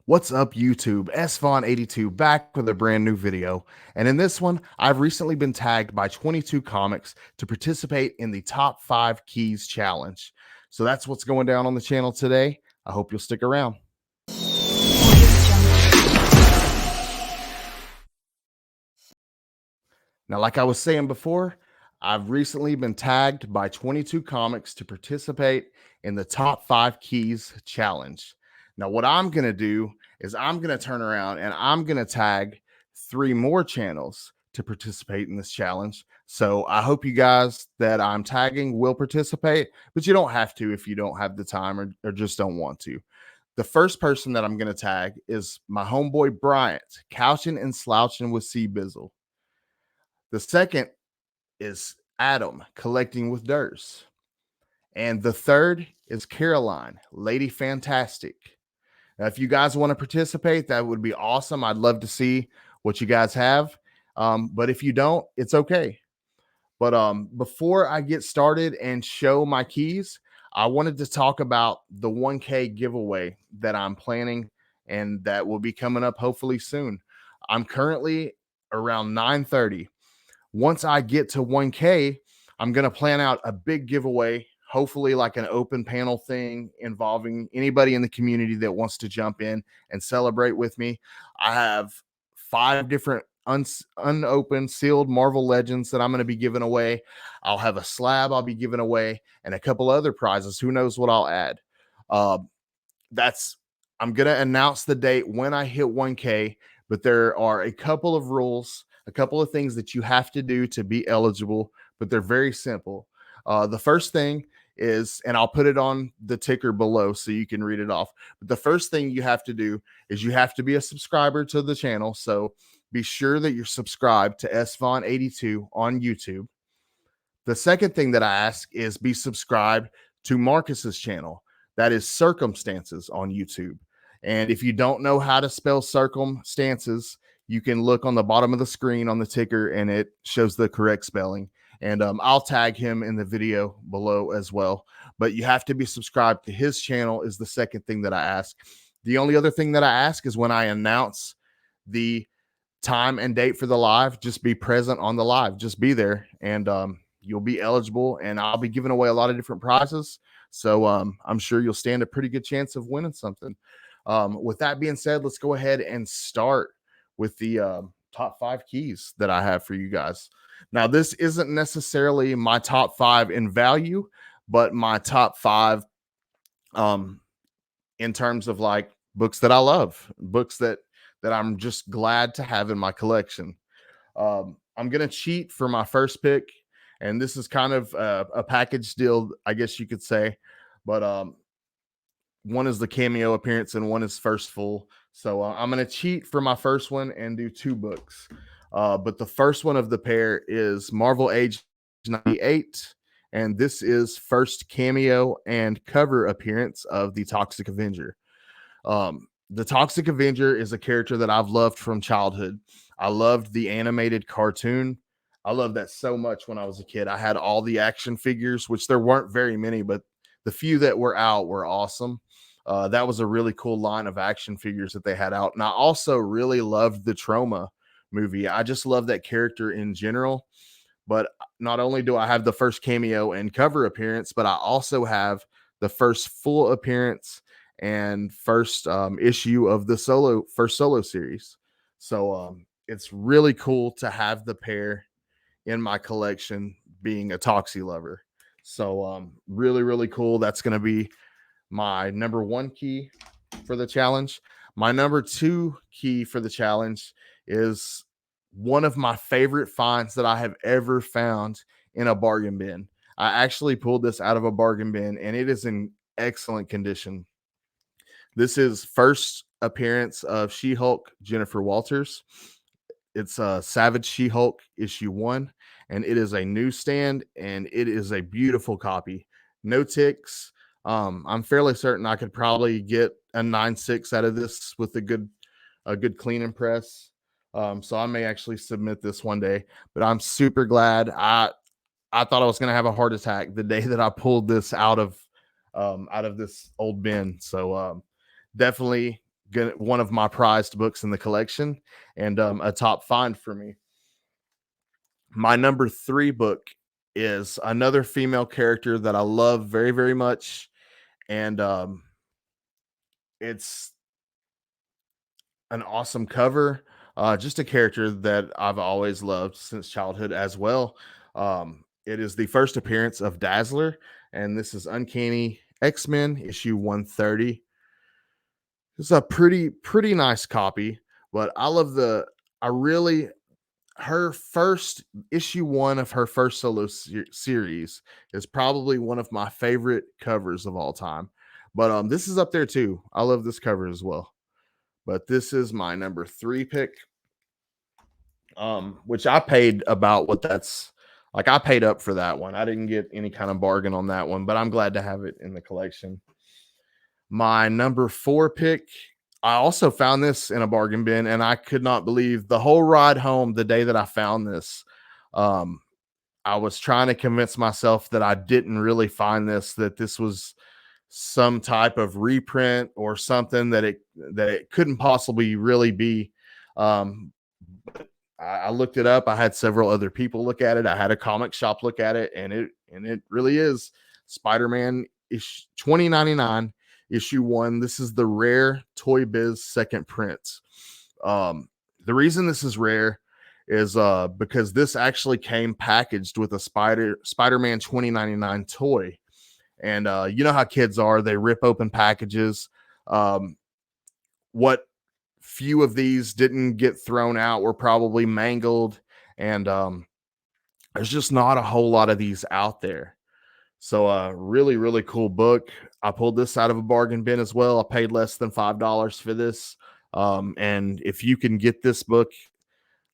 What's up, YouTube? SVaughn82 back with a brand new video. And in this one, I've recently been tagged by 22 Comics to participate in the Top 5 Keys Challenge. So that's what's going down on the channel today. I hope you'll stick around. Now, like I was saying before, I've recently been tagged by 22 Comics to participate in the Top 5 Keys Challenge. Now, what I'm going to do is I'm going to turn around and I'm going to tag 3 more channels to participate in this challenge. So I hope you guys that I'm tagging will participate, but you don't have to if you don't have the time or just don't want to. The first person that I'm going to tag is my homeboy Bryant, couching and slouching with C Bizzle. The second is Adam, collecting with Durs. And the third is Caroline, Lady Fantastic. Now, if you guys want to participate, that would be awesome. I'd love to see what you guys have. But if you don't, it's okay. But before I get started and show my keys, I wanted to talk about the 1K giveaway that I'm planning and that will be coming up hopefully soon. I'm currently around 9:30. Once I get to 1K, I'm going to plan out a big giveaway, hopefully like an open panel thing involving anybody in the community that wants to jump in and celebrate with me. I have 5 different unopened sealed Marvel Legends that I'm going to be giving away. I'll have a slab I'll be giving away and a couple other prizes. Who knows what I'll add. Uh, that's I'm going to announce the date when I hit 1K, but there are a couple of rules, a couple of things that you have to do to be eligible, but they're very simple. The first thing is, and I'll put it on the ticker below so you can read it off. But the first thing you have to do is you have to be a subscriber to the channel. So be sure that you're subscribed to SVaughn82 on YouTube. The second thing that I ask is be subscribed to Marcus's channel. That is Circumstances on YouTube. And if you don't know how to spell circumstances, you can look on the bottom of the screen on the ticker and it shows the correct spelling. And I'll tag him in the video below as well. But you have to be subscribed to his channel is the second thing that I ask. The only other thing that I ask is when I announce the time and date for the live, just be present on the live. Just be there and you'll be eligible. And I'll be giving away a lot of different prizes. So I'm sure you'll stand a pretty good chance of winning something. With that being said, let's go ahead and start with the top 5 keys that I have for you guys. Now, this isn't necessarily my top 5 in value, but my top 5 in terms of like books that I love, books that I'm just glad to have in my collection. I'm going to cheat for my first pick, and this is kind of a package deal, I guess you could say. But one is the cameo appearance and one is first full. So I'm going to cheat for my first one and do 2 books. But the first one of the pair is Marvel Age 98. And this is first cameo and cover appearance of the Toxic Avenger. The Toxic Avenger is a character that I've loved from childhood. I loved the animated cartoon. I loved that so much when I was a kid. I had all the action figures, which there weren't very many, but the few that were out were awesome. That was a really cool line of action figures that they had out. And I also really loved the Trauma movie. I just love that character in general. But not only do I have the first cameo and cover appearance, but I also have the first full appearance and first issue of the first solo series. So it's really cool to have the pair in my collection, being a Toxie lover. So really, really cool. That's going to be my number 1 key for the challenge. My number 2 key for the challenge is one of my favorite finds that I have ever found in a bargain bin. I actually pulled this out of a bargain bin and it is in excellent condition. This is first appearance of She-Hulk Jennifer Walters. It's Savage She-Hulk issue 1, and it is a newsstand, and it is a beautiful copy. No ticks. I'm fairly certain I could probably get a 9.6 out of this with a good clean and press. So I may actually submit this one day, but I'm super glad. I thought I was going to have a heart attack the day that I pulled this out of this old bin. So definitely one of my prized books in the collection, and a top find for me. My number 3 book is another female character that I love very, very much, and it's an awesome cover. Just a character that I've always loved since childhood as well. It is the first appearance of Dazzler, and this is Uncanny X-Men issue 130. It's a pretty nice copy, but I really her first issue 1 of her first solo series is probably one of my favorite covers of all time. But this is up there too. I love this cover as well. But this is my number 3 pick, which I paid about what that's like. I paid up for that one. I didn't get any kind of bargain on that one, but I'm glad to have it in the collection. My number 4 pick, I also found this in a bargain bin, and I could not believe the whole ride home the day that I found this. Um, I was trying to convince myself that I didn't really find this, that this was some type of reprint or something that it couldn't possibly really be. But I looked it up. I had several other people look at it. I had a comic shop look at it, and it really is Spider-Man 2099 issue 1. This is the rare Toy Biz second print. The reason this is rare is because this actually came packaged with a Spider-Man 2099 toy. And you know how kids are, they rip open packages. What few of these didn't get thrown out were probably mangled, and there's just not a whole lot of these out there. So really, really cool book. I pulled this out of a bargain bin as well. I paid less than $5 for this. And if you can get this book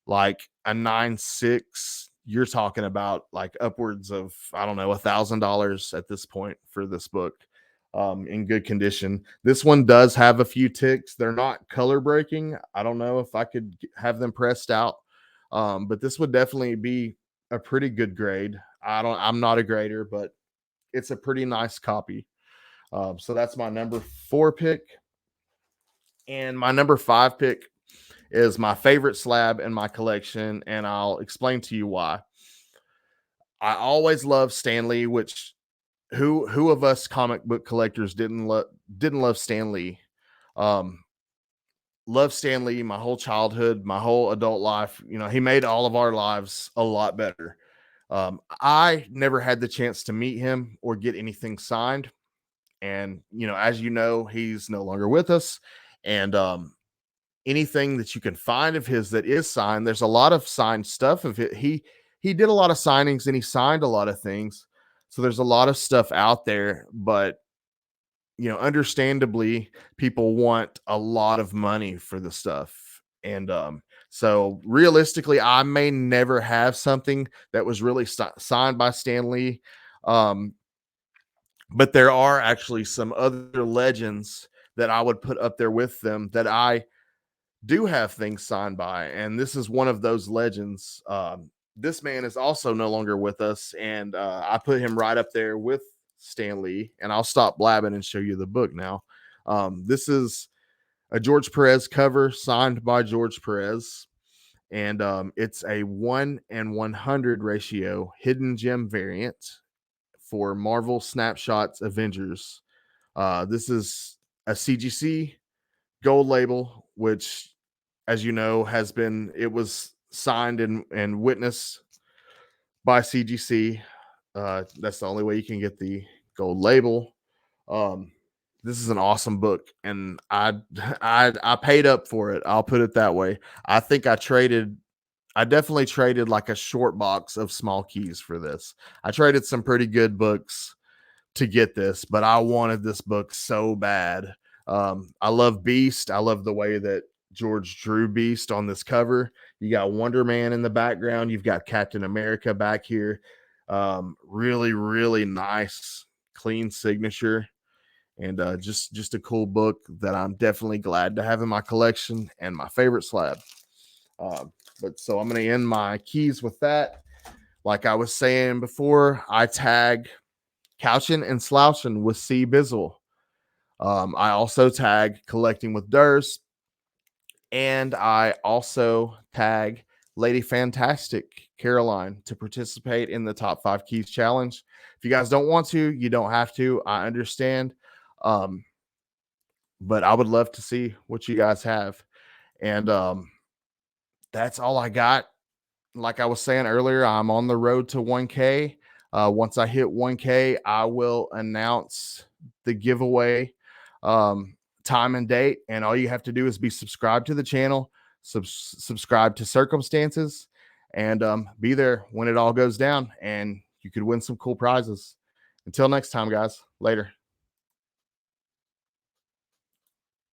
like a 9.6, you're talking about like upwards of, I don't know, $1,000 at this point for this book, in good condition. This one does have a few ticks. They're not color breaking. I don't know if I could have them pressed out, but this would definitely be a pretty good grade. I'm not a grader, but it's a pretty nice copy. So that's my number 4 pick. And my number 5 pick is my favorite slab in my collection, and I'll explain to you why. I always love Stan Lee, which who of us comic book collectors didn't love Stan Lee? Um, love Stan Lee my whole childhood, my whole adult life. You know, he made all of our lives a lot better. I never had the chance to meet him or get anything signed. And, you know, as you know, he's no longer with us. And anything that you can find of his that is signed, there's a lot of signed stuff of it. He did a lot of signings and he signed a lot of things. So there's a lot of stuff out there, but you know, understandably, people want a lot of money for the stuff. And so realistically, I may never have something that was really signed by Stan Lee. Um, but there are actually some other legends that I would put up there with them that I do have things signed by, and this is one of those legends. This man is also no longer with us, and I put him right up there with Stan Lee. And I'll stop blabbing and show you the book now. This is a George Perez cover signed by George Perez, and it's a 1:100 ratio hidden gem variant for Marvel Snapshots Avengers. This is a CGC gold label, which, as you know, it was signed and witnessed by CGC. That's the only way you can get the gold label. This is an awesome book, and I paid up for it. I'll put it that way. I definitely traded like a short box of small keys for this. I traded some pretty good books to get this, but I wanted this book so bad. I love Beast. I love the way that George drew Beast on this cover. You got Wonder Man in the background. You've got Captain America back here. Really, really nice, clean signature, and just a cool book that I'm definitely glad to have in my collection and my favorite slab. But so I'm going to end my keys with that. Like I was saying before, I tag Couchin' and Slouchin' with C. Bizzle. I also tag Collecting with Durs, and I also tag Lady Fantastic Caroline to participate in the Top 5 Keys Challenge. If you guys don't want to, you don't have to. I understand. Um, but I would love to see what you guys have. And that's all I got. Like I was saying earlier, I'm on the road to 1K. Once I hit 1K, I will announce the giveaway time and date. And all you have to do is be subscribed to the channel, subscribe to Circumstances, and be there when it all goes down. And you could win some cool prizes. Until next time, guys. Later.